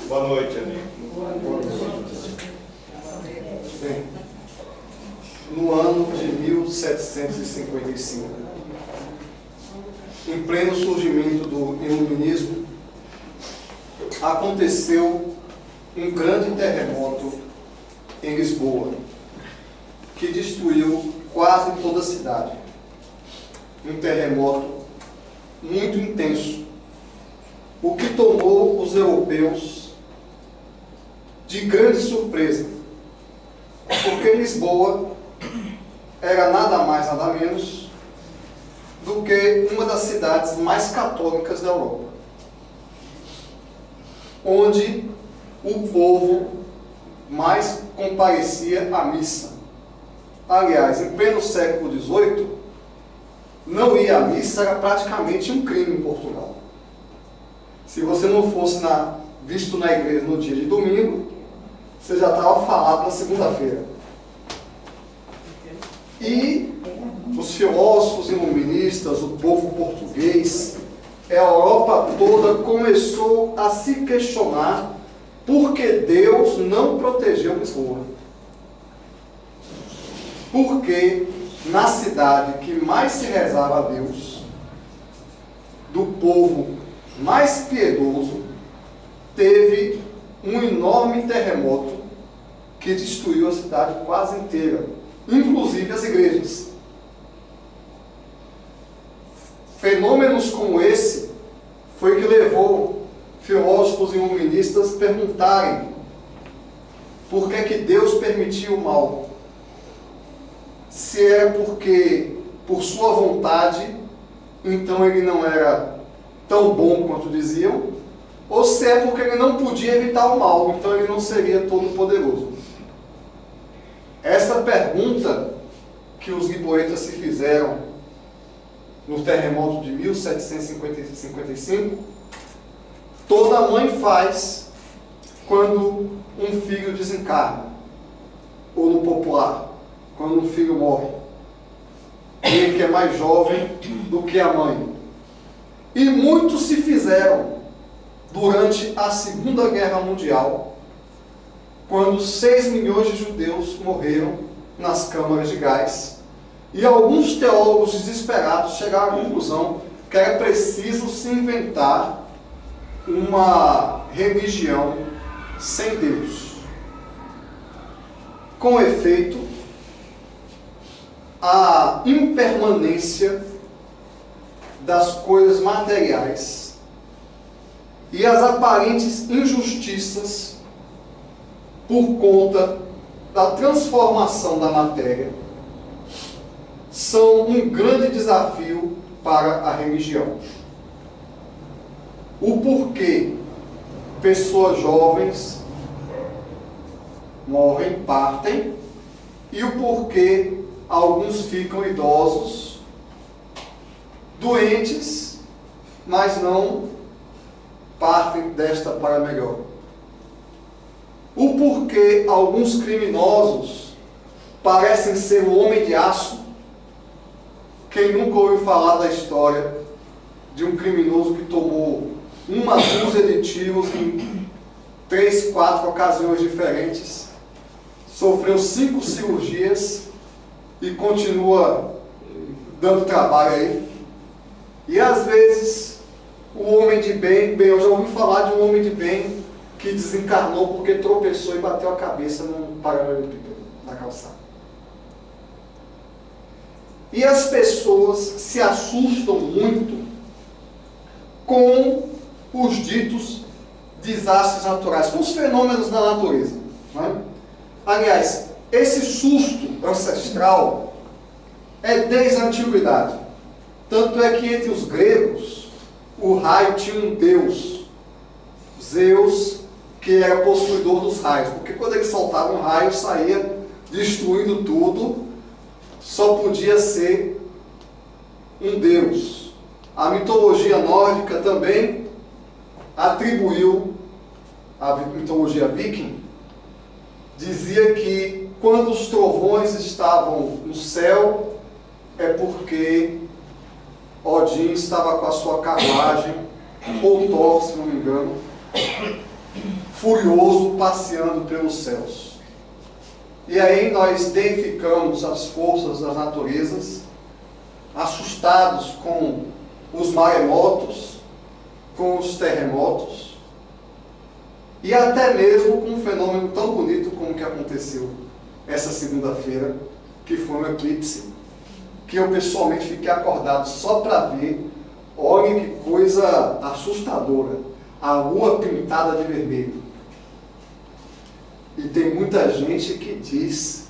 Boa noite, amigo. Bem, no ano de 1755, em pleno surgimento do iluminismo, aconteceu um grande terremoto em Lisboa, que destruiu quase toda a cidade. Um terremoto muito intenso, o que tomou os europeus de grande surpresa, porque Lisboa era nada mais, nada menos do que uma das cidades mais católicas da Europa, onde o povo mais comparecia à missa. Aliás, em pleno século XVIII, não ir à missa era praticamente um crime em Portugal. Se você não fosse visto na igreja no dia de domingo, você já estava falado na segunda-feira. E os filósofos iluministas, o povo português, a Europa toda começou a se questionar por que Deus não protegeu Lisboa. Porque na cidade que mais se rezava a Deus, do povo mais piedoso, teve um enorme terremoto que destruiu a cidade quase inteira, inclusive as igrejas. Fenômenos como esse foi que levou filósofos e iluministas a perguntarem por que Deus permitiu o mal. Se era porque, por sua vontade, então ele não era tão bom quanto diziam, ou se é porque ele não podia evitar o mal, então ele não seria todo poderoso. Essa pergunta que os lisboetas se fizeram no terremoto de 1755, toda mãe faz quando um filho desencarna, ou no popular, quando um filho morre, ele que é mais jovem do que a mãe. E muitos se fizeram durante a Segunda Guerra Mundial, quando 6 milhões de judeus morreram nas câmaras de gás. E alguns teólogos desesperados chegaram à conclusão que era preciso se inventar uma religião sem Deus. Com efeito, a impermanência das coisas materiais e as aparentes injustiças por conta da transformação da matéria são um grande desafio para a religião. O porquê pessoas jovens morrem, partem, e o porquê alguns ficam idosos, doentes, mas não partem desta para melhor. O porquê alguns criminosos parecem ser o homem de aço. Quem nunca ouviu falar da história de um criminoso que tomou uma dúzia de tiros em 3, 4 ocasiões diferentes, sofreu 5 cirurgias e continua dando trabalho aí? E às vezes o homem de bem, eu já ouvi falar de um homem de bem que desencarnou porque tropeçou e bateu a cabeça num paralelepípedo na calçada. E as pessoas se assustam muito com os ditos desastres naturais, com os fenômenos da natureza, não é? Aliás, esse susto ancestral é desde a antiguidade. Tanto é que entre os gregos, o raio tinha um deus, Zeus, que era possuidor dos raios. Porque quando ele soltava um raio, saía destruindo tudo, só podia ser um deus. A mitologia nórdica também atribuiu, a mitologia viking, dizia que quando os trovões estavam no céu, é porque Odin estava com a sua carruagem, ou Thor, se não me engano, furioso passeando pelos céus. E aí nós deificamos as forças das naturezas, assustados com os maremotos, com os terremotos, e até mesmo com um fenômeno tão bonito como o que aconteceu essa segunda-feira, que foi um eclipse, que eu pessoalmente fiquei acordado só para ver. Olhem que coisa assustadora, a lua pintada de vermelho. E tem muita gente que diz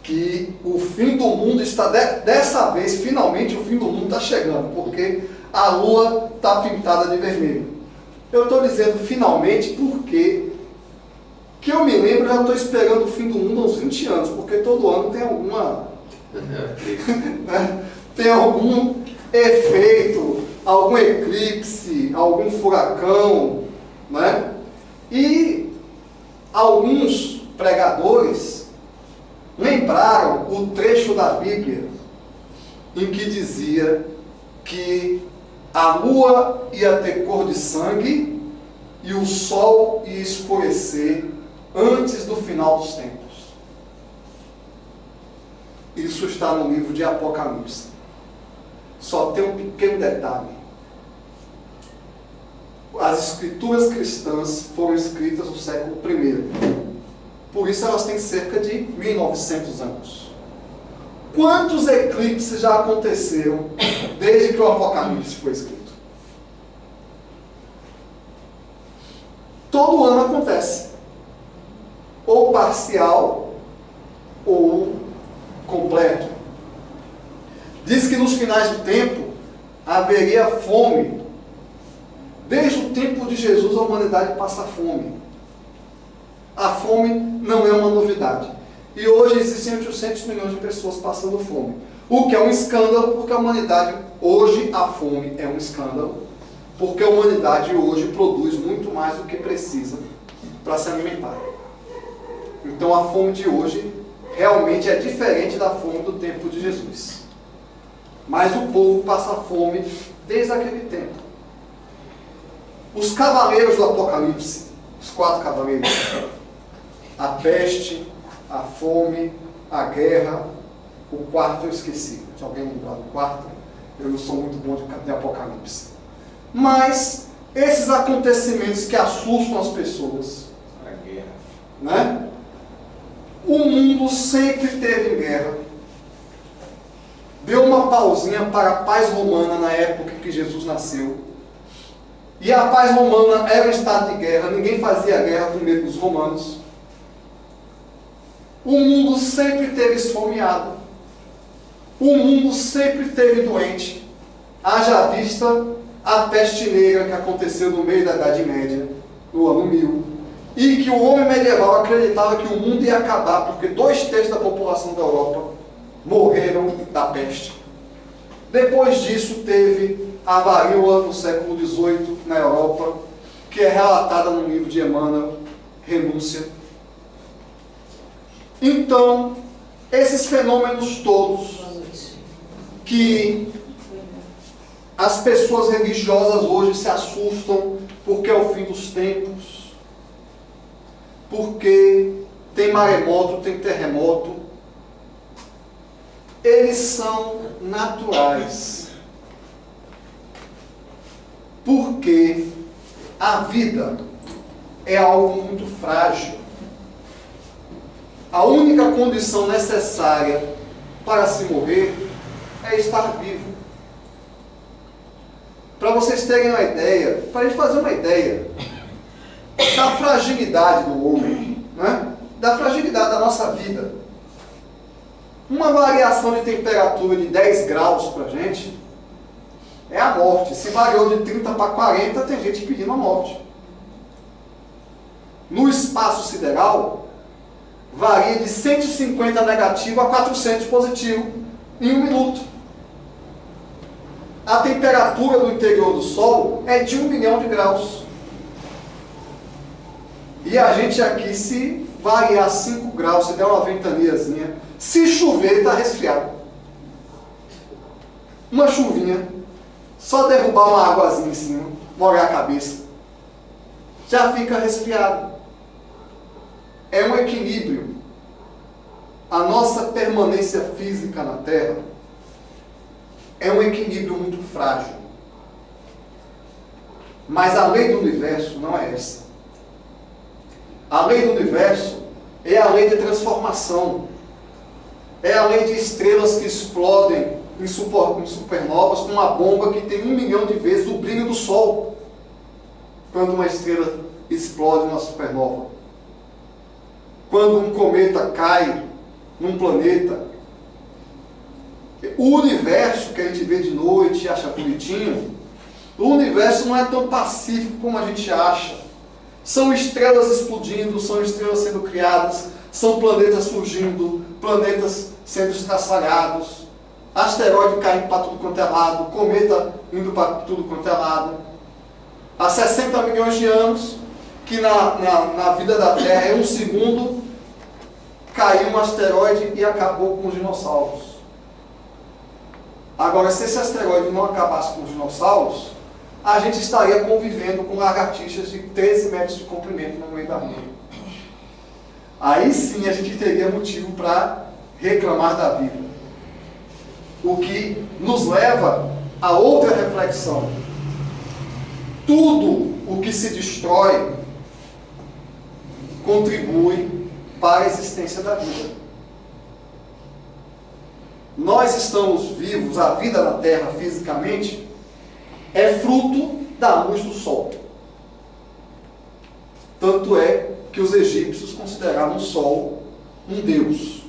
que o fim do mundo está, dessa vez, finalmente o fim do mundo está chegando, porque a lua está pintada de vermelho. Eu estou dizendo finalmente porque, que eu me lembro, já estou esperando o fim do mundo há uns 20 anos, porque todo ano tem tem algum efeito, algum eclipse, algum furacão, né? E alguns pregadores lembraram o trecho da Bíblia em que dizia que a lua ia ter cor de sangue e o sol ia escurecer antes do final dos tempos. Isso está no livro de Apocalipse. Só tem um pequeno detalhe. As escrituras cristãs foram escritas no século I. Por isso elas têm cerca de 1900 anos. Quantos eclipses já aconteceram desde que o Apocalipse foi escrito? Todo ano acontece. Ou parcial, ou completo. Diz que nos finais do tempo haveria fome. Desde o tempo de Jesus a humanidade passa fome. A fome não é uma novidade. E hoje existem 800 milhões de pessoas passando fome. O que é um escândalo, porque a humanidade, hoje a fome é um escândalo, porque a humanidade hoje produz muito mais do que precisa para se alimentar. Então a fome de hoje realmente é diferente da fome do tempo de Jesus. Mas o povo passa fome desde aquele tempo. Os cavaleiros do Apocalipse, os 4 cavaleiros, a peste, a fome, a guerra, o quarto eu esqueci. Se alguém lembrar do quarto, eu não sou muito bom de Apocalipse. Mas esses acontecimentos que assustam as pessoas, A guerra. né? O mundo sempre teve guerra. Deu uma pausinha para a paz romana na época que Jesus nasceu. E a paz romana era um estado de guerra, ninguém fazia guerra com medo dos romanos. O mundo sempre teve esfomeado. O mundo sempre teve doente. Haja vista a peste negra que aconteceu no meio da Idade Média, no ano 1000. E que o homem medieval acreditava que o mundo ia acabar, porque 2/3 da população da Europa morreram da peste. Depois disso teve a varíola no século XVIII na Europa, que é relatada no livro de Emmanuel, Renúncia. Então, esses fenômenos todos que as pessoas religiosas hoje se assustam porque é o fim dos tempos, porque tem maremoto, tem terremoto, eles são naturais. Porque a vida é algo muito frágil. A única condição necessária para se morrer é estar vivo. Para vocês terem uma ideia, para a gente fazer uma ideia da fragilidade do homem, né? Da fragilidade da nossa vida. Uma variação de temperatura de 10 graus para a gente é a morte. Se variou de 30 para 40, tem gente pedindo a morte. No espaço sideral, varia de 150 negativo a 400 positivo em 1 minuto. A temperatura do interior do Sol é de 1 milhão de graus. E a gente aqui, se variar 5 graus, se der uma ventaniazinha, se chover, está resfriado. Uma chuvinha, só derrubar uma águazinha em cima, molhar a cabeça. já fica resfriado. É um equilíbrio. A nossa permanência física na Terra é um equilíbrio muito frágil. Mas a lei do universo não é essa. A lei do universo é a lei de transformação. É a lei de estrelas que explodem em supernovas com uma bomba que tem 1 milhão de vezes o brilho do Sol. Quando uma estrela explode numa supernova. Quando um cometa cai num planeta. O universo que a gente vê de noite e acha bonitinho, o universo não é tão pacífico como a gente acha. São estrelas explodindo, são estrelas sendo criadas, são planetas surgindo, planetas sendo estraçalhados, asteroide caindo para tudo quanto é lado, cometa indo para tudo quanto é lado. Há 60 milhões de anos, que na vida da Terra, em um segundo, caiu um asteroide e acabou com os dinossauros. Agora, se esse asteroide não acabasse com os dinossauros, a gente estaria convivendo com lagartixas de 13 metros de comprimento no meio da rua. Aí sim a gente teria motivo para reclamar da vida. O que nos leva a outra reflexão. Tudo o que se destrói contribui para a existência da vida. Nós estamos vivos, a vida na Terra fisicamente é fruto da luz do Sol. Tanto é que os egípcios consideravam o Sol um deus.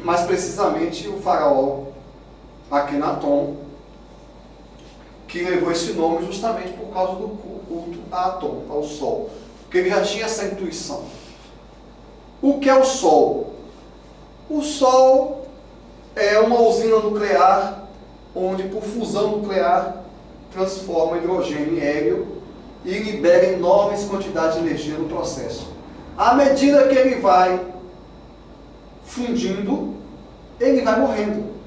Mais precisamente o faraó Akenaton, que levou esse nome justamente por causa do culto a Atom, ao Sol. Porque ele já tinha essa intuição. O que é o Sol? O Sol é uma usina nuclear onde, por fusão nuclear, transforma hidrogênio em hélio e libera enormes quantidades de energia no processo. À medida que ele vai fundindo, ele vai morrendo.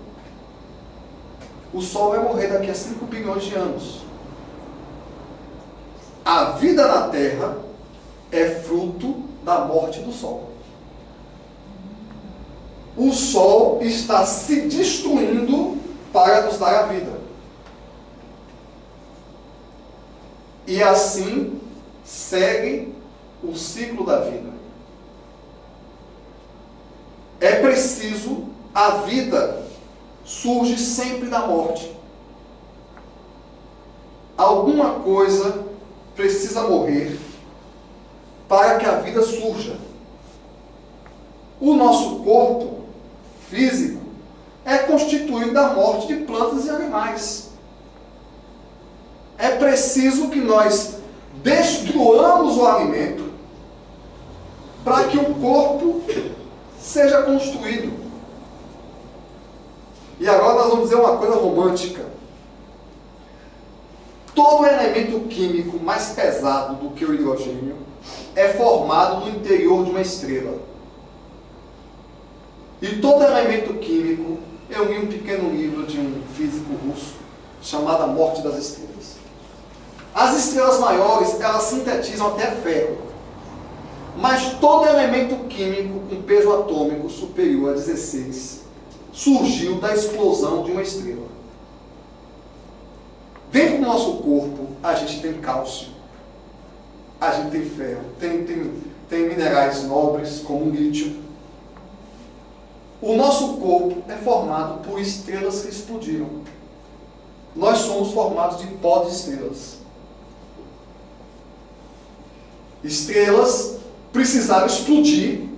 O Sol vai morrer daqui a 5 bilhões de anos. A vida na Terra é fruto da morte do Sol. O Sol está se destruindo para nos dar a vida. E assim segue o ciclo da vida. É preciso, a vida surge sempre da morte. Alguma coisa precisa morrer para que a vida surja. O nosso corpo físico é constituído da morte de plantas e animais. É preciso que nós destruamos o alimento para que o corpo seja construído. E agora nós vamos dizer uma coisa romântica. Todo elemento químico mais pesado do que o hidrogênio é formado no interior de uma estrela. E todo elemento químico, eu li um pequeno livro de um físico russo, chamado A Morte das Estrelas. As estrelas maiores, elas sintetizam até ferro. Mas todo elemento químico com peso atômico superior a 16 surgiu da explosão de uma estrela. Dentro do nosso corpo, a gente tem cálcio, a gente tem ferro, tem minerais nobres, como o lítio. O nosso corpo é formado por estrelas que explodiram. Nós somos formados de pó de estrelas. Estrelas precisaram explodir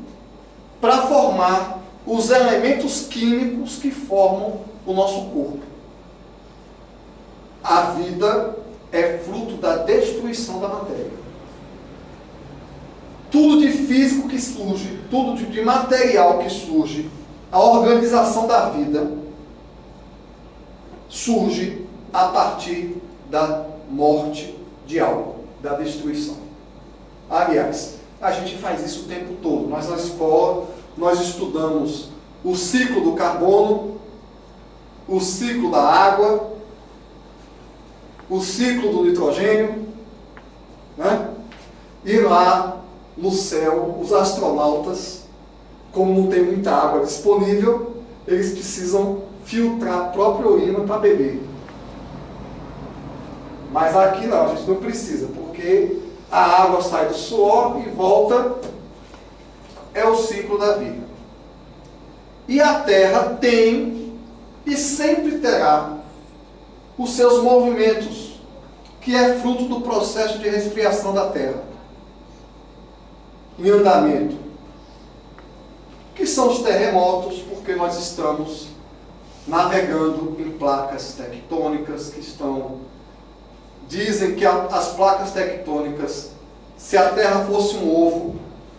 para formar os elementos químicos que formam o nosso corpo. A vida é fruto da destruição da matéria. Tudo de físico que surge, tudo de material que surge, a organização da vida surge a partir da morte de algo, da destruição. Aliás, a gente faz isso o tempo todo. Nós na escola, nós estudamos o ciclo do carbono, o ciclo da água, o ciclo do nitrogênio, né? E lá no céu, os astronautas, como não tem muita água disponível, eles precisam filtrar a própria urina para beber. Mas aqui não, a gente não precisa, porque a água sai do suor e volta, é o ciclo da vida. E a Terra tem e sempre terá os seus movimentos, que é fruto do processo de resfriação da Terra, em andamento, que são os terremotos, porque nós estamos navegando em placas tectônicas que dizem que as placas tectônicas, se a Terra fosse um ovo,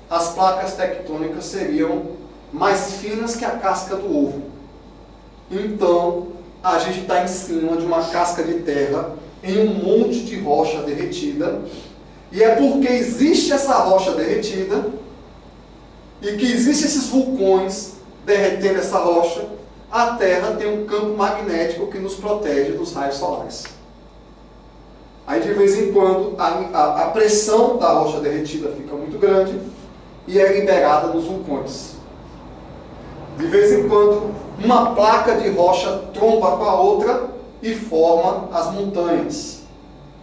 as placas tectônicas seriam mais finas que a casca do ovo. Então, a gente está em cima de uma casca de terra, em um monte de rocha derretida, e é porque existe essa rocha derretida, e que existem esses vulcões derretendo essa rocha, a Terra tem um campo magnético que nos protege dos raios solares. Aí de vez em quando a pressão da rocha derretida fica muito grande e é liberada nos vulcões. De vez em quando uma placa de rocha tromba com a outra e forma as montanhas.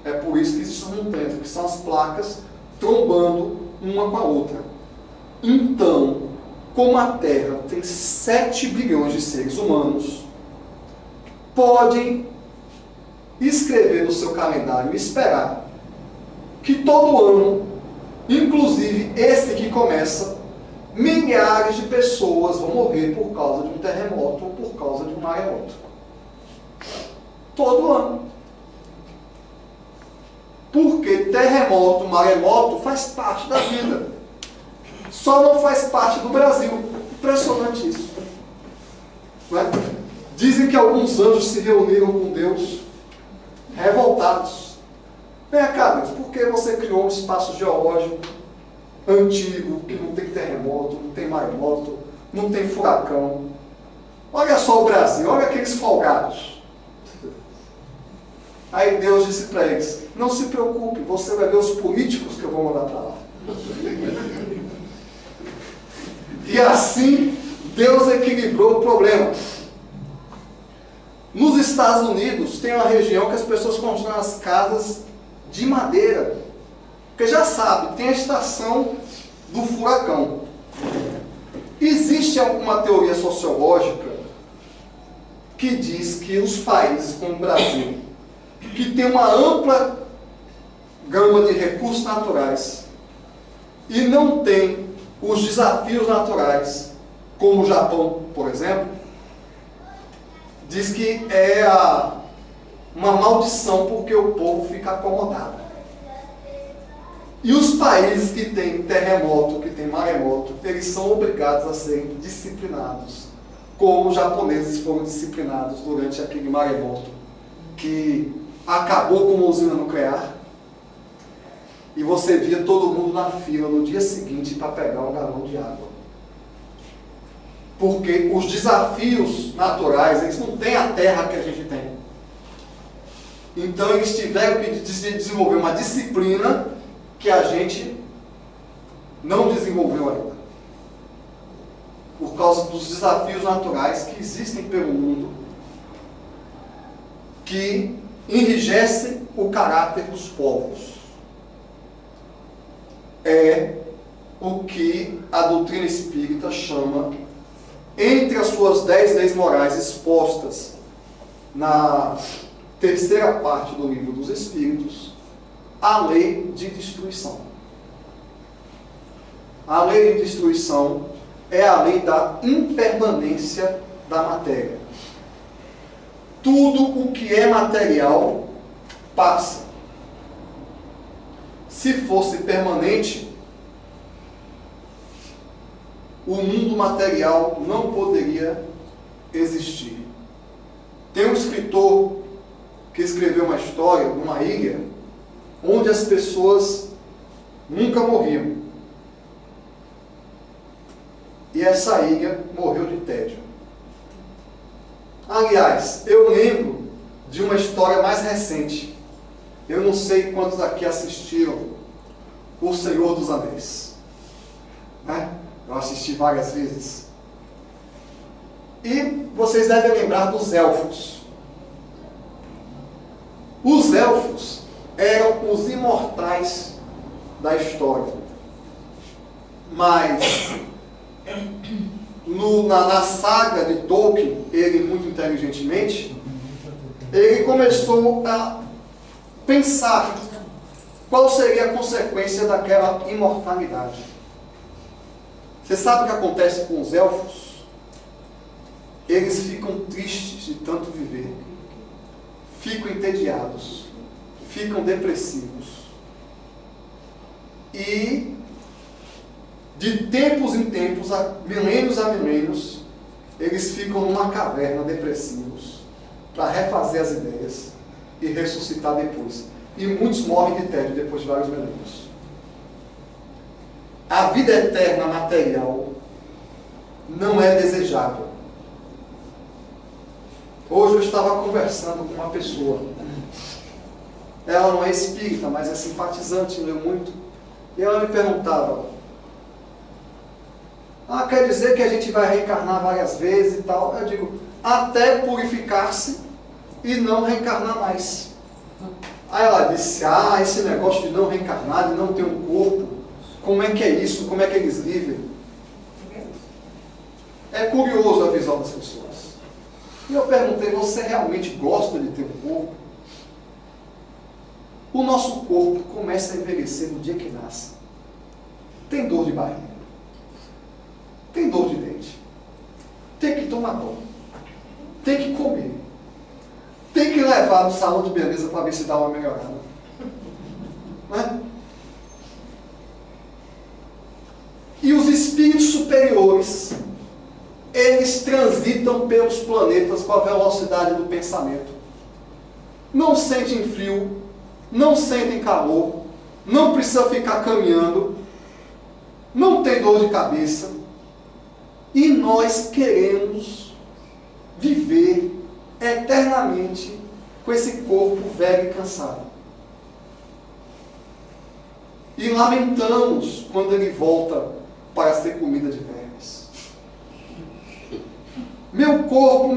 É por isso que existem as montanhas, que são as placas trombando uma com a outra. Então, como a Terra tem 7 bilhões de seres humanos, podem escrever no seu calendário e esperar que todo ano, inclusive esse que começa, milhares de pessoas vão morrer por causa de um terremoto ou por causa de um maremoto. Todo ano. Porque terremoto, maremoto faz parte da vida. Só não faz parte do Brasil. Impressionante isso. Não é? Dizem que alguns anjos se reuniram com Deus revoltados. Vem cá, Deus, por que você criou um espaço geológico antigo, que não tem terremoto, não tem maremoto, não tem furacão? Olha só o Brasil, olha aqueles folgados. Aí Deus disse para eles: não se preocupe, você vai ver os políticos que eu vou mandar para lá. E assim Deus equilibrou o problema. Nos Estados Unidos tem uma região que as pessoas constroem as casas de madeira. Porque já sabe, tem a estação do furacão. Existe alguma teoria sociológica que diz que os países como o Brasil, que tem uma ampla gama de recursos naturais e não tem os desafios naturais, como o Japão, por exemplo, diz que é uma maldição porque o povo fica acomodado. E os países que têm terremoto, que têm maremoto, eles são obrigados a serem disciplinados, como os japoneses foram disciplinados durante aquele maremoto que acabou com uma usina nuclear, e você via todo mundo na fila no dia seguinte para pegar um galão de água. Porque os desafios naturais, eles não têm a terra que a gente tem. Então eles tiveram que desenvolver uma disciplina que a gente não desenvolveu ainda. Por causa dos desafios naturais que existem pelo mundo, que enrijecem o caráter dos povos. É o que a doutrina espírita chama, entre as suas 10 leis morais expostas na terceira parte do Livro dos Espíritos, a lei de destruição. A lei de destruição é a lei da impermanência da matéria. Tudo o que é material passa. Se fosse permanente, o mundo material não poderia existir. Tem um escritor que escreveu uma história numa ilha onde as pessoas nunca morriam. E essa ilha morreu de tédio. Aliás, eu lembro de uma história mais recente. Eu não sei quantos aqui assistiram O Senhor dos Anéis. Né? Eu assisti várias vezes. E vocês devem lembrar dos elfos. Os elfos eram os imortais da história. Mas na saga de Tolkien, ele muito inteligentemente, ele começou a pensar qual seria a consequência daquela imortalidade. Você sabe o que acontece com os elfos? Eles ficam tristes de tanto viver, ficam entediados, ficam depressivos. E de tempos em tempos, milênios a milênios, eles ficam numa caverna depressivos para refazer as ideias e ressuscitar depois. E muitos morrem de tédio depois de vários milênios. A vida eterna material não é desejável. Hoje eu estava conversando com uma pessoa. Ela não é espírita, mas é simpatizante, leu muito. E ela me perguntava: quer dizer que a gente vai reencarnar várias vezes e tal? Eu digo: até purificar-se e não reencarnar mais. Aí ela disse: esse negócio de não reencarnar, de não ter um corpo, como é que é isso? Como é que eles vivem? É curioso a visão das pessoas. E eu perguntei: você realmente gosta de ter um corpo? O nosso corpo começa a envelhecer no dia que nasce. Tem dor de barriga, tem dor de dente, tem que tomar banho, tem que comer, tem que levar no salão de beleza para ver se dá uma melhorada. Não é? E os espíritos superiores, eles transitam pelos planetas com a velocidade do pensamento. Não sentem frio, não sentem calor, não precisa ficar caminhando, não tem dor de cabeça. E nós queremos viver eternamente com esse corpo velho e cansado. E lamentamos quando ele volta para ser comida de vermes. Meu corpo.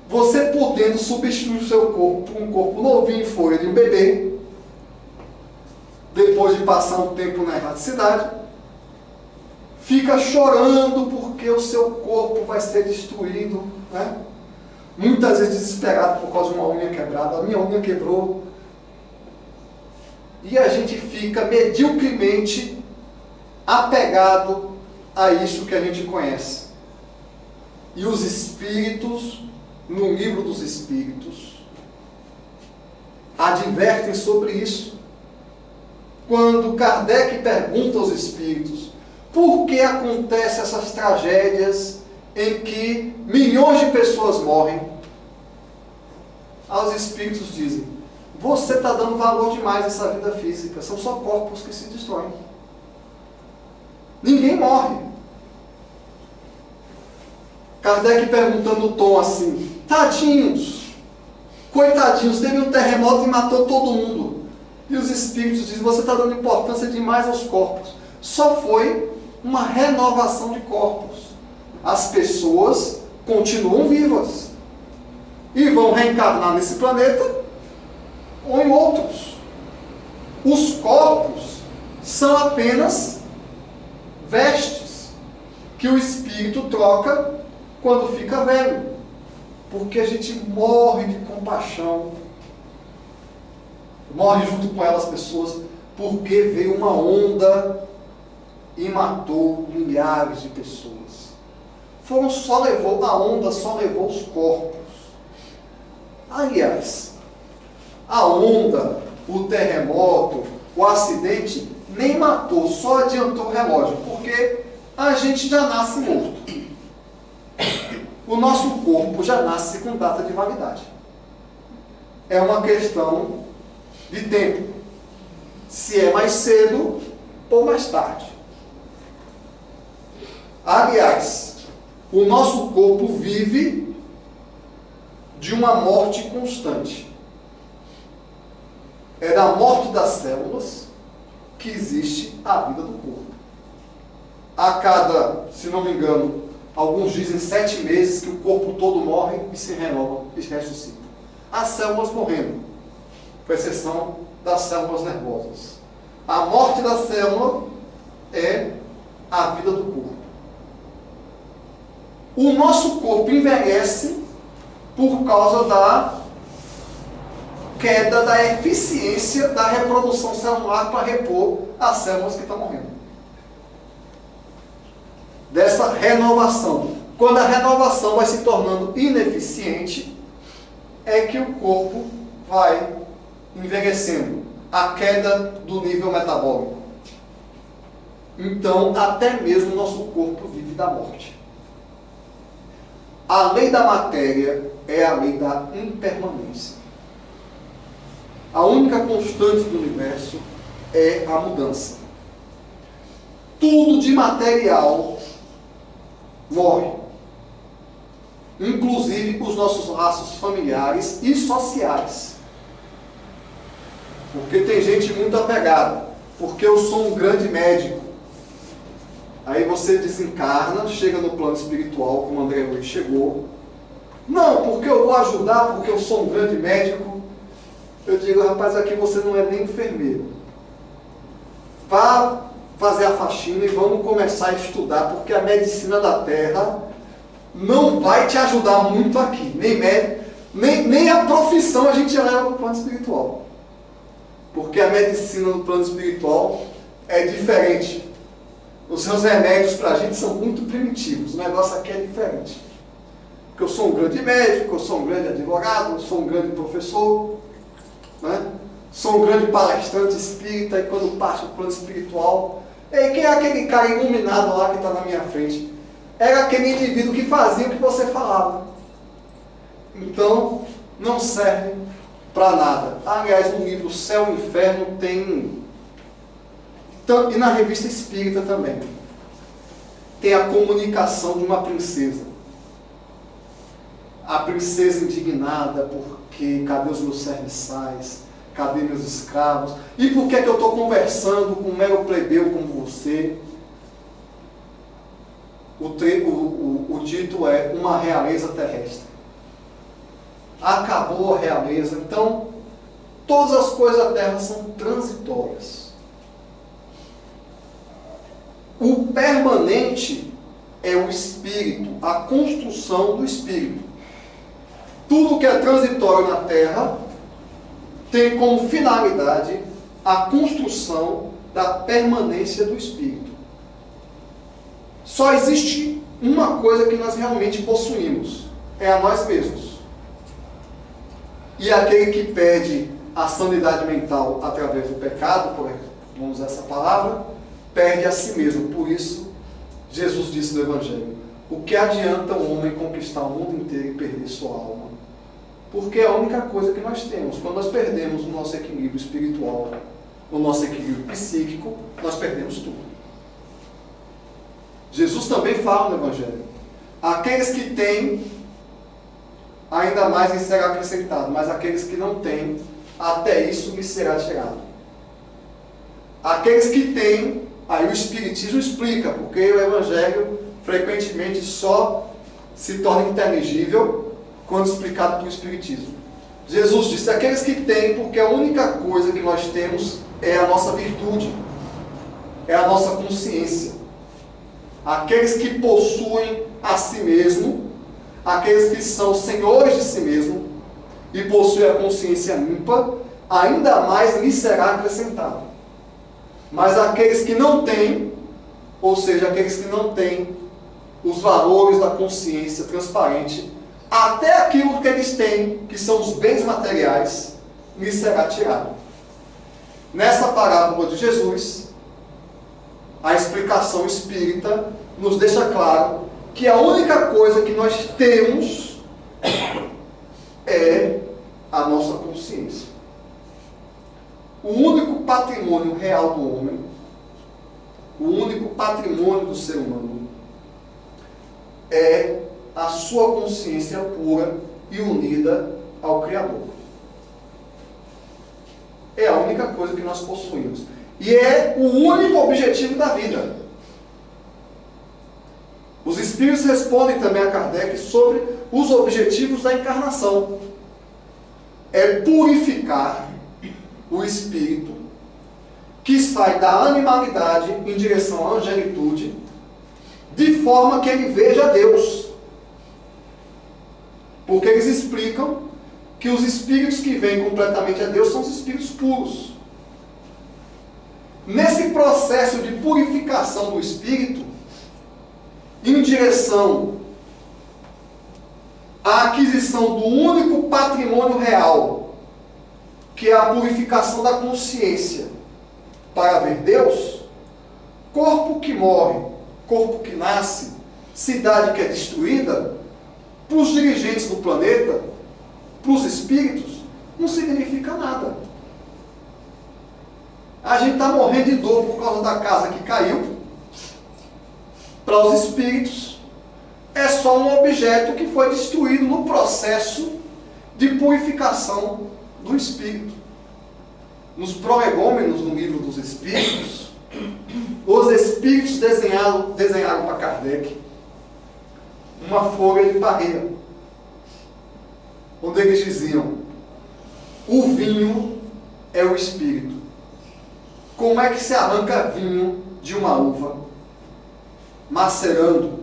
Você podendo substituir o seu corpo por um corpo novinho em folha de um bebê, depois de passar um tempo na erraticidade, fica chorando porque o seu corpo vai ser destruído, né? Muitas vezes desesperado por causa de uma unha quebrada. A minha unha quebrou. E a gente fica mediocremente apegado a isso que a gente conhece. E os espíritos, no livro dos espíritos, advertem sobre isso. Quando Kardec pergunta aos espíritos por que acontecem essas tragédias em que milhões de pessoas morrem, os espíritos dizem: você está dando valor demais a essa vida física, são só corpos que se destroem. Ninguém morre. Kardec perguntando o Tom assim: tadinhos, coitadinhos, teve um terremoto e matou todo mundo. E os espíritos dizem: você está dando importância demais aos corpos. Só foi uma renovação de corpos. As pessoas continuam vivas e vão reencarnar nesse planeta ou em outros. Os corpos são apenas vestes que o espírito troca quando fica velho, porque a gente morre de compaixão, morre junto com elas pessoas, porque veio uma onda e matou milhares de pessoas. A onda só levou os corpos. Aliás, a onda, o terremoto, o acidente nem matou, só adiantou o relógio, porque a gente já nasce morto. O nosso corpo já nasce com data de validade. É uma questão de tempo. Se é mais cedo ou mais tarde. Aliás, o nosso corpo vive de uma morte constante. é da morte das células que existe a vida do corpo. A cada, se não me engano, alguns dizem 7 meses que o corpo todo morre e se renova e ressuscita. As células morrendo, com exceção das células nervosas. A morte da célula é a vida do corpo. O nosso corpo envelhece por causa da queda da eficiência da reprodução celular para repor as células que estão morrendo. Dessa renovação. Quando a renovação vai se tornando ineficiente, é que o corpo vai envelhecendo. A queda do nível metabólico. Então, até mesmo o nosso corpo vive da morte. A lei da matéria é a lei da impermanência. A única constante do universo é a mudança. Tudo de material morre. Inclusive os nossos laços familiares e sociais. Porque tem gente muito apegada. Porque eu sou um grande médico. Aí você desencarna, chega no plano espiritual, como o André Luiz chegou. Não, porque eu vou ajudar, porque eu sou um grande médico. Eu digo, rapaz, aqui você não é nem enfermeiro. Vá fazer a faxina e vamos começar a estudar, porque a medicina da Terra não vai te ajudar muito aqui. Nem a profissão a gente leva para o plano espiritual. Porque a medicina no plano espiritual é diferente. Os seus remédios para a gente são muito primitivos. O negócio aqui é diferente. Porque eu sou um grande médico, eu sou um grande advogado, eu sou um grande professor, né? Sou um grande palestrante espírita, e quando passo para o plano espiritual, quem é aquele cara iluminado lá que está na minha frente? Era aquele indivíduo que fazia o que você falava. Então, não serve para nada. Aliás, no livro Céu e Inferno tem... E na revista Espírita também. Tem a comunicação de uma princesa. A princesa indignada porque cadê os meus serviçais? Cadê meus escravos? E por que eu estou conversando com um mero plebeu como você? O título é Uma Realeza Terrestre. Acabou a realeza. Então, todas as coisas da Terra são transitórias. O permanente é o espírito, a construção do espírito. Tudo que é transitório na Terra tem como finalidade a construção da permanência do espírito. Só existe uma coisa que nós realmente possuímos, é a nós mesmos. E aquele que perde a sanidade mental através do pecado, vamos usar essa palavra, perde a si mesmo. Por isso, Jesus disse no Evangelho, o que adianta o homem conquistar o mundo inteiro e perder sua alma? Porque é a única coisa que nós temos. Quando nós perdemos o nosso equilíbrio espiritual, o nosso equilíbrio psíquico, nós perdemos tudo. Jesus também fala no Evangelho, aqueles que têm, ainda mais lhes será acrescentado, mas aqueles que não têm, até isso lhes será tirado. Aqueles que têm, aí o Espiritismo explica, porque o Evangelho frequentemente só se torna inteligível quando explicado pelo Espiritismo. Jesus disse, aqueles que têm, porque a única coisa que nós temos é a nossa virtude, é a nossa consciência. Aqueles que possuem a si mesmo, aqueles que são senhores de si mesmo e possuem a consciência limpa, ainda mais lhes será acrescentado. Mas aqueles que não têm, ou seja, aqueles que não têm os valores da consciência transparente, até aquilo que eles têm, que são os bens materiais, lhes será tirado. Nessa parábola de Jesus, a explicação espírita nos deixa claro que a única coisa que nós temos é a nossa consciência. O único patrimônio real do homem, o único patrimônio do ser humano, é a sua consciência pura e unida ao Criador. É a única coisa que nós possuímos. E é o único objetivo da vida. Os espíritos respondem também a Kardec sobre os objetivos da encarnação. É purificar o espírito que sai da animalidade em direção à angelitude, de forma que ele veja Deus. Porque eles explicam que os espíritos que vêm completamente a Deus são os espíritos puros. Nesse processo de purificação do espírito, em direção à aquisição do único patrimônio real, que é a purificação da consciência, para ver Deus, corpo que morre, corpo que nasce, cidade que é destruída, para os dirigentes do planeta, para os espíritos, não significa nada. A gente está morrendo de dor por causa da casa que caiu. Para os espíritos, é só um objeto que foi destruído no processo de purificação do espírito. Nos prolegômenos, no livro dos espíritos, os espíritos desenharam para Kardec uma folha de parreira, onde eles diziam: o vinho é o espírito. Como é que se arranca vinho de uma uva? Macerando,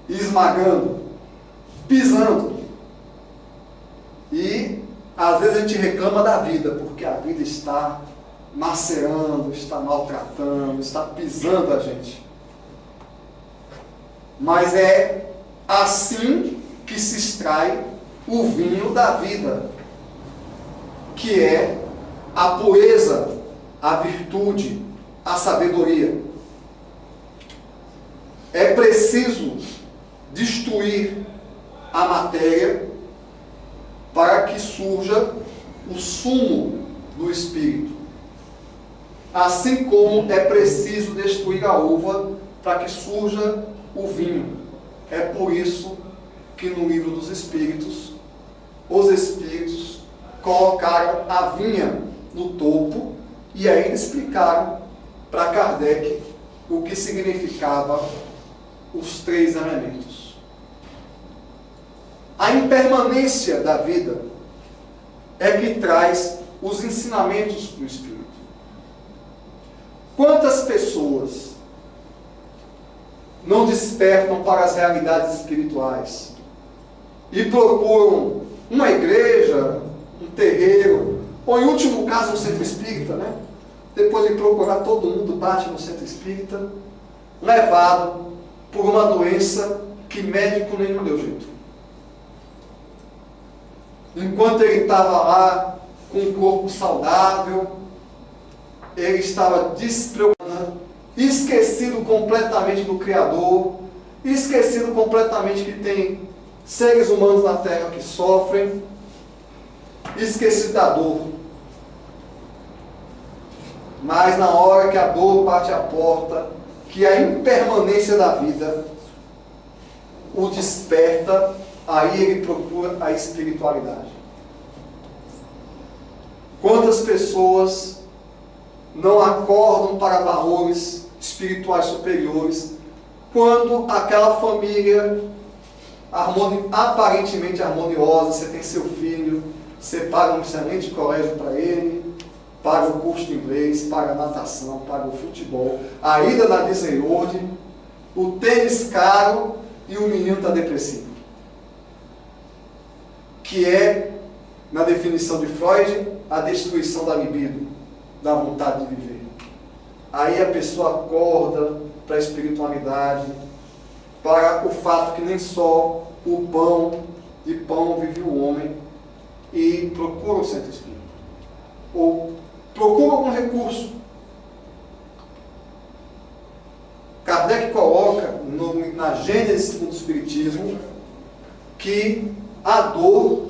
esmagando, pisando. E às vezes a gente reclama da vida, porque a vida está macerando, está maltratando, está pisando a gente. Mas é assim que se extrai o vinho da vida, que é a pureza, a virtude, a sabedoria. É preciso destruir a matéria para que surja o sumo do espírito. Assim como é preciso destruir a uva para que surja o vinho. É por isso que no livro dos espíritos, os espíritos colocaram a vinha no topo e ainda explicaram para Kardec o que significava os três elementos. A impermanência da vida é que traz os ensinamentos do Espírito. Quantas pessoas não despertam para as realidades espirituais e procuram uma igreja, um terreiro, ou em último caso um centro espírita, né? Depois de procurar, todo mundo bate no centro espírita, levado por uma doença que médico nenhum deu jeito. Enquanto ele estava lá com um corpo saudável, ele estava despreocupado, esquecido completamente do Criador, esquecido completamente que tem seres humanos na Terra que sofrem, esquecido da dor. Mas na hora que a dor bate a porta, que a impermanência da vida o desperta, aí ele procura a espiritualidade. Quantas pessoas não acordam para valores espirituais superiores quando aquela família aparentemente harmoniosa, você tem seu filho, você paga um excelente colégio para ele, paga o curso de inglês, paga a natação, paga o futebol, a ida na Disney World, o tênis caro e o menino está depressivo. Que é, na definição de Freud, a destruição da libido, da vontade de viver. Aí a pessoa acorda para a espiritualidade, para o fato que nem só o pão de pão vive o homem, e procura o centro espírita. Ou procura algum recurso. Kardec coloca na Gênese do Espiritismo que a dor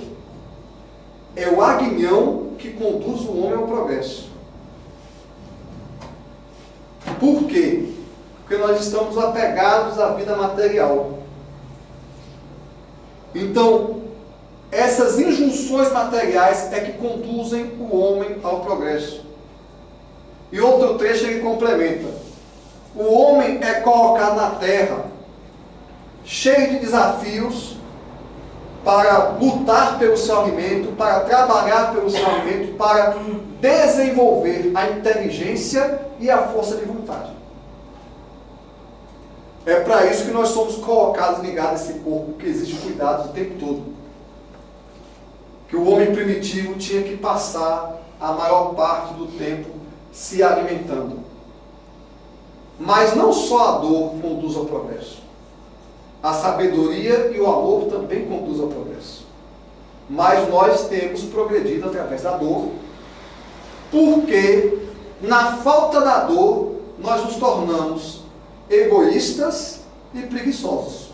é o aguilhão que conduz o homem ao progresso. Por quê? Porque nós estamos apegados à vida material. Então, essas injunções materiais é que conduzem o homem ao progresso. E outro trecho ele complementa: o homem é colocado na terra, cheio de desafios, para lutar pelo seu alimento, para trabalhar pelo seu alimento, para desenvolver a inteligência e a força de vontade. É para isso que nós somos colocados ligados a esse corpo, que exige cuidado o tempo todo. Que o homem primitivo tinha que passar a maior parte do tempo se alimentando. Mas não só a dor conduz ao progresso. A sabedoria e o amor também conduzem ao progresso. Mas nós temos progredido através da dor, porque na falta da dor nós nos tornamos egoístas e preguiçosos.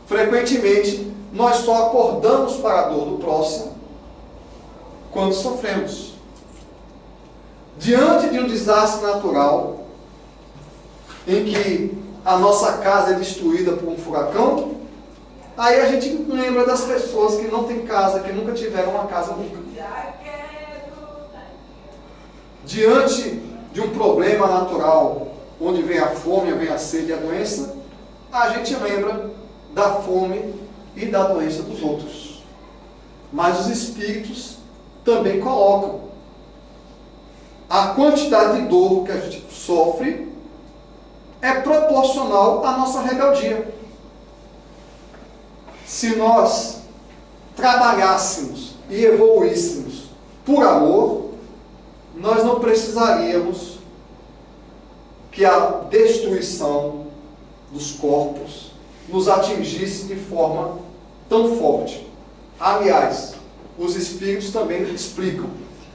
Frequentemente, nós só acordamos para a dor do próximo quando sofremos. Diante de um desastre natural, em que a nossa casa é destruída por um furacão, aí a gente lembra das pessoas que não têm casa, que nunca tiveram uma casa nunca. Diante de um problema natural, onde vem a fome, vem a sede e a doença, a gente lembra da fome e da doença dos outros. Mas os espíritos também colocam a quantidade de dor que a gente sofre é proporcional à nossa rebeldia. Se nós trabalhássemos e evoluíssemos por amor, nós não precisaríamos que a destruição dos corpos nos atingisse de forma tão forte. Aliás, os espíritos também explicam: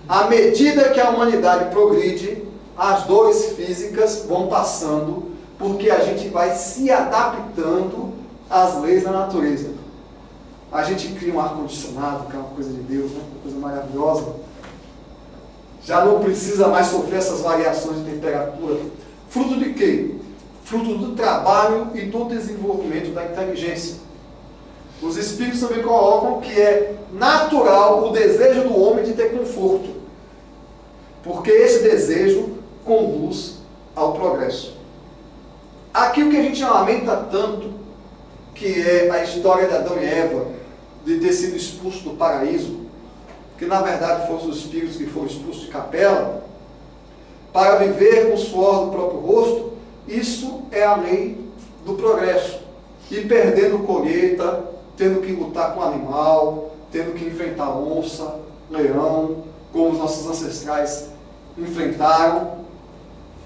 à medida que a humanidade progride, as dores físicas vão passando, porque a gente vai se adaptando às leis da natureza. A gente cria um ar-condicionado, que é uma coisa de Deus, né? Uma coisa maravilhosa. Já não precisa mais sofrer essas variações de temperatura. Fruto de quê? Fruto do trabalho e do desenvolvimento da inteligência. Os espíritos também colocam que é natural o desejo do homem de ter conforto, porque esse desejo conduz ao progresso. Aqui o que a gente lamenta tanto, que é a história de Adão e Eva, de ter sido expulso do paraíso, que na verdade foram os espíritos que foram expulsos de capela, para viver com o suor do próprio rosto, isso é a lei do progresso. E perdendo colheita, tendo que lutar com o animal, tendo que enfrentar onça, leão, como os nossos ancestrais enfrentaram,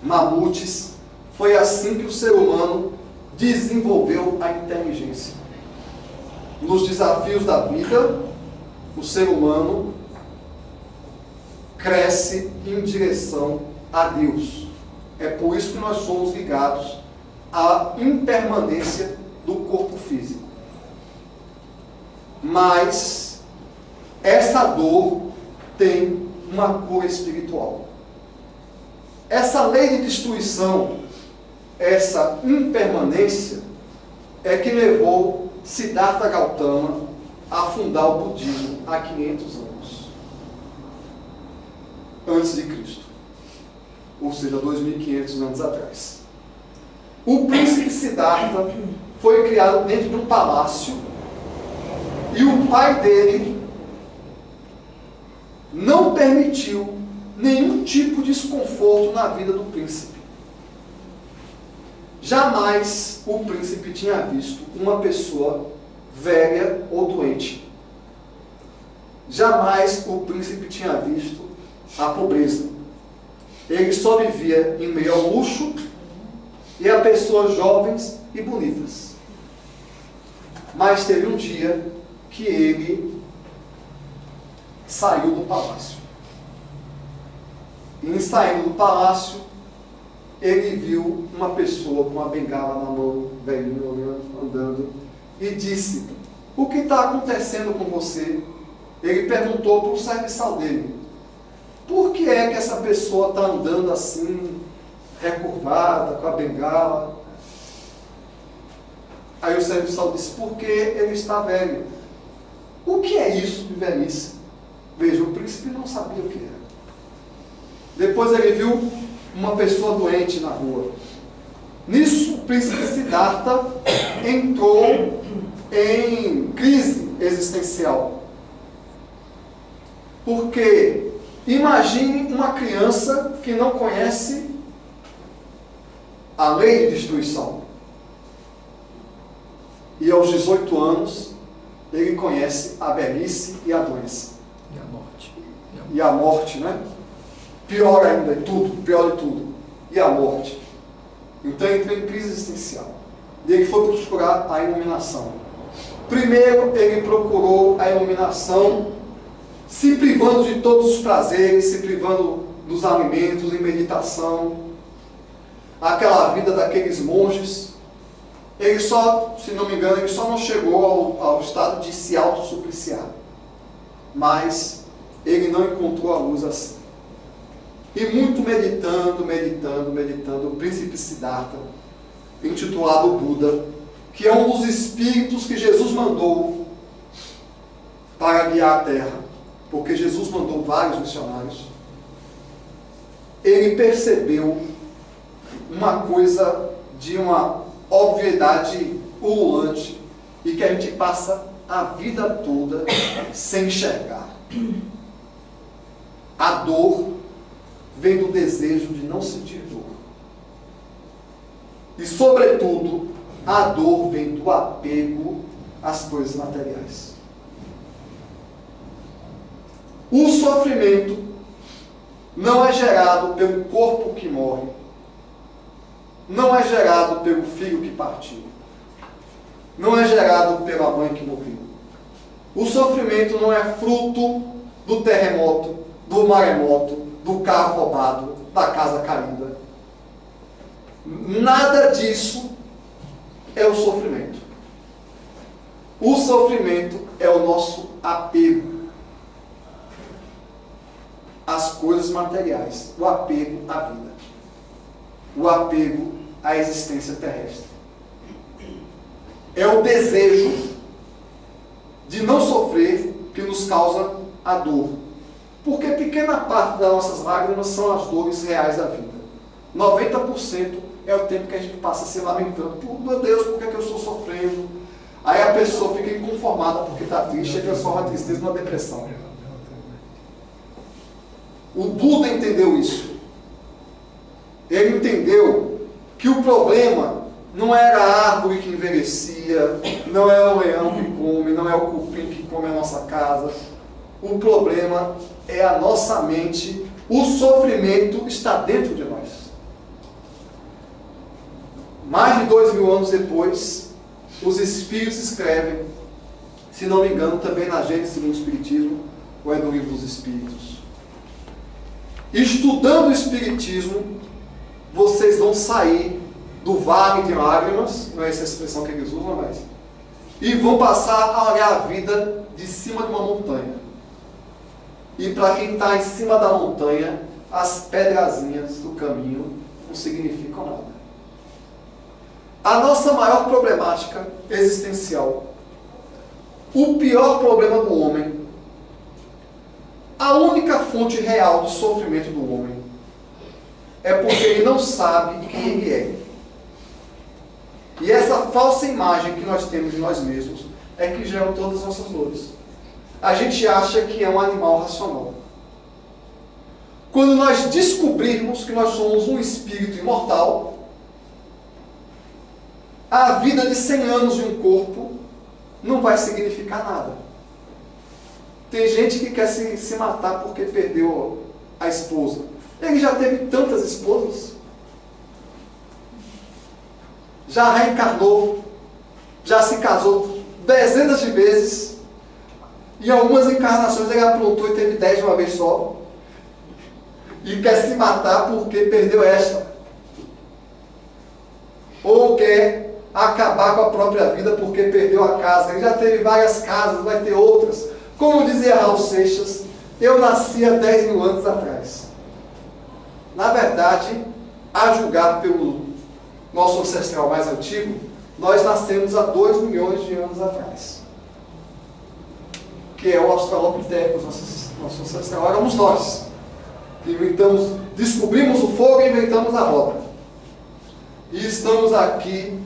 mamutes. Foi assim que o ser humano desenvolveu a inteligência. Nos desafios da vida, o ser humano cresce em direção a Deus. É por isso que nós somos ligados à impermanência do corpo físico. Mas essa dor tem uma cura espiritual. Essa lei de destruição, essa impermanência, é que levou Siddhartha Gautama a fundar o budismo há 500 anos antes de Cristo, ou seja, 2.500 anos atrás. O príncipe Siddhartha foi criado dentro de um palácio e o pai dele não permitiu nenhum tipo de desconforto na vida do príncipe. Jamais o príncipe tinha visto uma pessoa velha ou doente. Jamais o príncipe tinha visto a pobreza. Ele só vivia em meio ao luxo e a pessoas jovens e bonitas. Mas teve um dia que ele saiu do palácio. E em saindo do palácio, ele viu uma pessoa com uma bengala na mão, velhinho, olhando, andando, e disse: o que está acontecendo com você? Ele perguntou para o serviçal dele: por que é que essa pessoa está andando assim, recurvada, com a bengala? Aí o servo de saúde disse, porque ele está velho. O que é isso de velhice? Veja, o príncipe não sabia o que era. Depois ele viu uma pessoa doente na rua. Nisso, o príncipe Siddhartha entrou em crise existencial. Porque imagine uma criança que não conhece a lei de destruição. E aos 18 anos, ele conhece a velhice e a doença. E a morte. E a morte, né? Pior ainda, pior de tudo. E a morte. Então ele entrou em crise existencial. E ele foi procurar a iluminação. Primeiro, ele procurou a iluminação, se privando de todos os prazeres, se privando dos alimentos, em meditação. Aquela vida daqueles monges. Ele só, se não me engano, ele só não chegou ao estado de se autossupliciar. Mas ele não encontrou a luz assim. E muito meditando, o príncipe Siddhartha, intitulado Buda, que é um dos espíritos que Jesus mandou para guiar a terra, porque Jesus mandou vários missionários, ele percebeu uma coisa de uma obviedade ululante e que a gente passa a vida toda sem enxergar. A dor vem do desejo de não sentir dor. E, sobretudo, a dor vem do apego às coisas materiais. O sofrimento não é gerado pelo corpo que morre, não é gerado pelo filho que partiu, não é gerado pela mãe que morreu. O sofrimento não é fruto do terremoto, do maremoto, do carro roubado, da casa caída. Nada disso é o sofrimento. O sofrimento é o nosso apego às coisas materiais, o apego à vida, o apego à existência terrestre. É o desejo de não sofrer que nos causa a dor. Porque pequena parte das nossas lágrimas são as dores reais da vida. 90% é o tempo que a gente passa se lamentando. Meu Deus, por que eu estou sofrendo? Aí a pessoa fica inconformada porque está triste e transforma a tristeza numa depressão. O Buda entendeu isso. Ele entendeu que o problema não era a árvore que envelhecia, não é o leão que come, não é o cupim que come a nossa casa. O problema é a nossa mente. O sofrimento está dentro de nós. Mais de 2000 anos depois, os Espíritos escrevem, se não me engano, também na Gênesis do Espiritismo, ou é no Livro dos Espíritos. Estudando o Espiritismo, vocês vão sair do vale de lágrimas, não é essa a expressão que eles usam, mas, e vão passar a olhar a vida de cima de uma montanha. E para quem está em cima da montanha, as pedrazinhas do caminho não significam nada. A nossa maior problemática existencial, o pior problema do homem, a única fonte real de sofrimento do homem, é porque ele não sabe quem ele é. E essa falsa imagem que nós temos de nós mesmos é que gera todas as nossas dores. A gente acha que é um animal racional. Quando nós descobrirmos que nós somos um espírito imortal, a vida de 100 anos de um corpo não vai significar nada. Tem gente que quer se matar porque perdeu a esposa. Ele já teve tantas esposas. Já reencarnou. Já se casou dezenas de vezes. Em algumas encarnações ele aprontou e teve 10 de uma vez só. E quer se matar porque perdeu esta. Ou quer acabar com a própria vida porque perdeu a casa. Ele já teve várias casas, vai ter outras. Como dizia Raul Seixas, eu nasci há 10 mil anos atrás. Na verdade, a julgar pelo nosso ancestral mais antigo, nós nascemos há 2 milhões de anos atrás, que é o Australopithecus, nosso ancestral, éramos nós, que descobrimos o fogo e inventamos a roda. E estamos aqui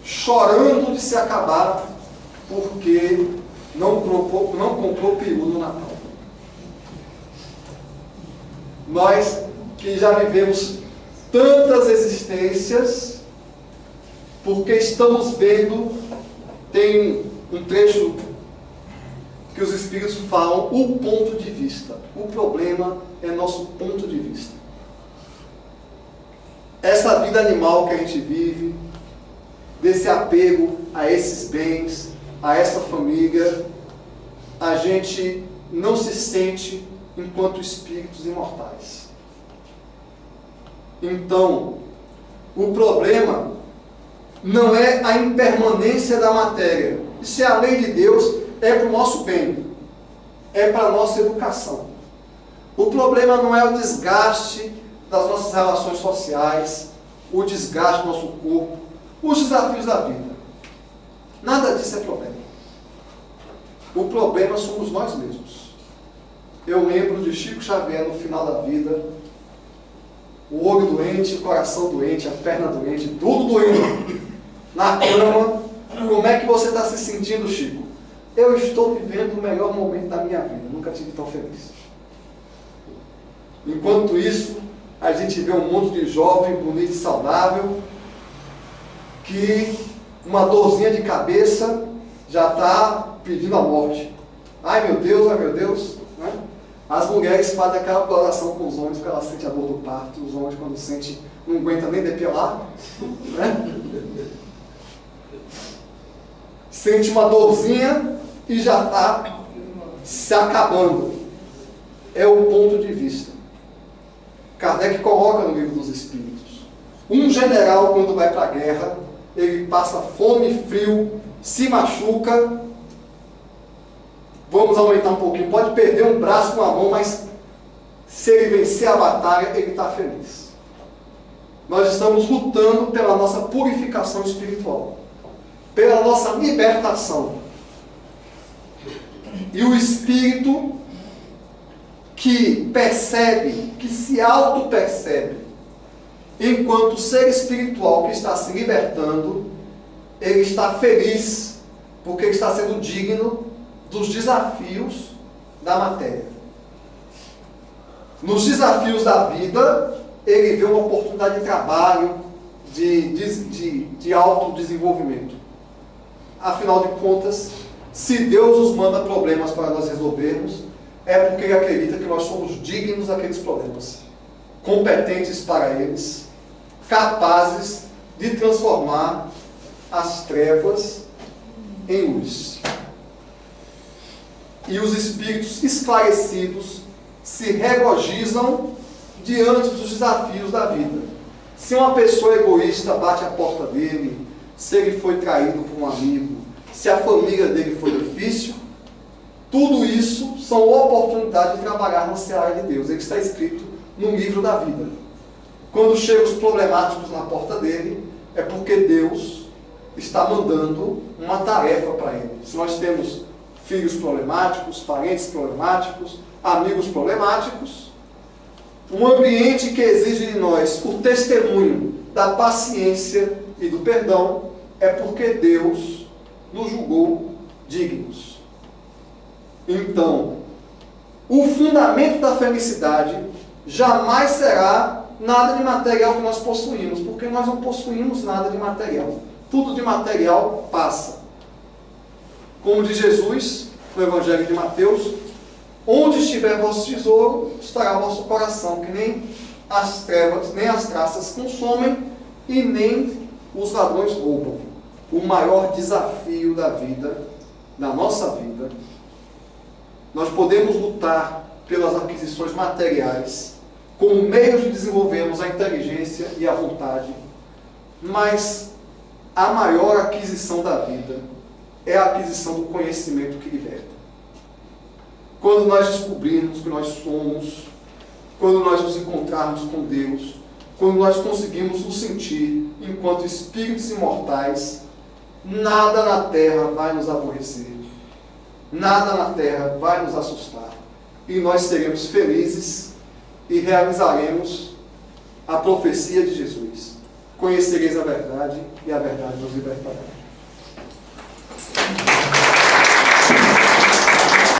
chorando de se acabar, porque não comprou peru no Natal. Nós que já vivemos tantas existências, porque estamos vendo, tem um trecho que os Espíritos falam, o ponto de vista. O problema é nosso ponto de vista. Essa vida animal que a gente vive, desse apego a esses bens, a essa família, a gente não se sente enquanto espíritos imortais. Então, o problema não é a impermanência da matéria. Isso é a lei de Deus, é para o nosso bem, é para a nossa educação. O problema não é o desgaste das nossas relações sociais, o desgaste do nosso corpo, os desafios da vida. Nada disso é problema. O problema somos nós mesmos. Eu lembro de Chico Xavier no final da vida, o olho doente, o coração doente, a perna doente, tudo doendo, na cama. Como é que você está se sentindo, Chico? Eu estou vivendo o melhor momento da minha vida, nunca tive tão feliz. Enquanto isso, a gente vê um monte de jovem, bonito e saudável, que uma dorzinha de cabeça já está pedindo a morte. Ai meu Deus, né? As mulheres fazem aquela oração com os homens, porque elas sentem a dor do parto. Os homens, quando sentem, não aguentam nem depilar, né? Sente uma dorzinha e já está se acabando. É o ponto de vista. Kardec coloca no Livro dos Espíritos. Um general, quando vai para a guerra, ele passa fome e frio, se machuca. Vamos aumentar um pouquinho. Pode perder um braço com a mão, mas se ele vencer a batalha, ele está feliz. Nós estamos lutando pela nossa purificação espiritual, pela nossa libertação. E o espírito que percebe, que se auto-percebe, enquanto ser espiritual que está se libertando, ele está feliz, porque ele está sendo digno dos desafios da matéria. Nos desafios da vida, ele vê uma oportunidade de trabalho, de autodesenvolvimento. Afinal de contas, se Deus nos manda problemas para nós resolvermos, é porque ele acredita que nós somos dignos daqueles problemas, competentes para eles, capazes de transformar as trevas em luz. E os espíritos esclarecidos se regozijam diante dos desafios da vida. Se uma pessoa egoísta bate a porta dele, se ele foi traído por um amigo, se a família dele foi difícil, tudo isso são oportunidades de trabalhar na seara de Deus. Ele está escrito no livro da vida. Quando chegam os problemáticos na porta dele, é porque Deus está mandando uma tarefa para ele. Se nós temos filhos problemáticos, parentes problemáticos, amigos problemáticos, um ambiente que exige de nós o testemunho da paciência e do perdão, é porque Deus nos julgou dignos. Então, o fundamento da felicidade jamais será nada de material que nós possuímos, porque nós não possuímos nada de material. Tudo de material passa. Como diz Jesus no Evangelho de Mateus, onde estiver vosso tesouro, estará vosso coração, que nem as trevas, nem as traças consomem e nem os ladrões roubam. O maior desafio da vida, da nossa vida, nós podemos lutar pelas aquisições materiais como meios de desenvolvermos a inteligência e a vontade, mas a maior aquisição da vida é a aquisição do conhecimento que liberta. Quando nós descobrirmos que nós somos, quando nós nos encontrarmos com Deus, quando nós conseguimos nos sentir enquanto espíritos imortais, nada na terra vai nos aborrecer, nada na terra vai nos assustar, e nós seremos felizes e realizaremos a profecia de Jesus. Conhecereis a verdade, e a verdade nos libertará.